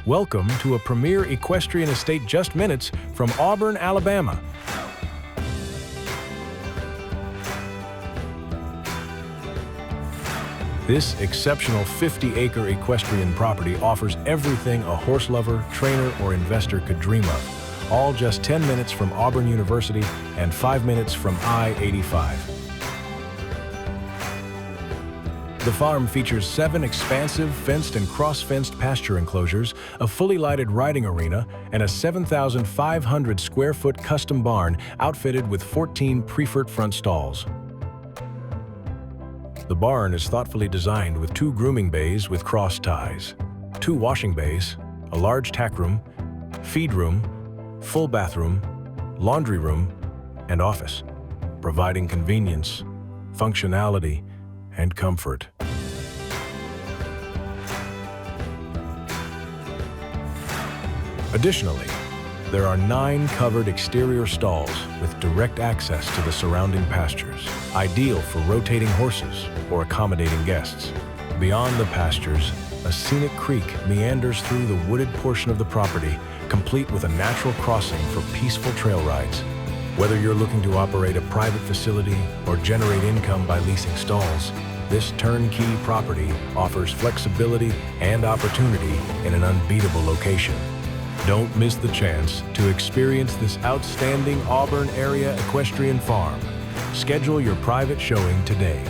Welcome to a premier equestrian estate just minutes from Auburn, Alabama. This exceptional 50-acre equestrian property offers everything a horse lover, trainer, or investor could dream of, all just 10 minutes from Auburn University and 5 minutes from I-85. The farm features 7 expansive fenced and cross-fenced pasture enclosures, a fully lighted riding arena, and a 7,500 square foot custom barn outfitted with 14 Priefert-front stalls. The barn is thoughtfully designed with 2 grooming bays with cross ties, 2 washing bays, a large tack room, feed room, full bathroom, laundry room, and office, providing convenience, functionality, and comfort. Additionally, there are 9 covered exterior stalls with direct access to the surrounding pastures, ideal for rotating horses or accommodating guests. Beyond the pastures, a scenic creek meanders through the wooded portion of the property, complete with a natural crossing for peaceful trail rides. Whether you're looking to operate a private facility or generate income by leasing stalls, this turnkey property offers flexibility and opportunity in an unbeatable location. Don't miss the chance to experience this outstanding Auburn area equestrian farm. Schedule your private showing today.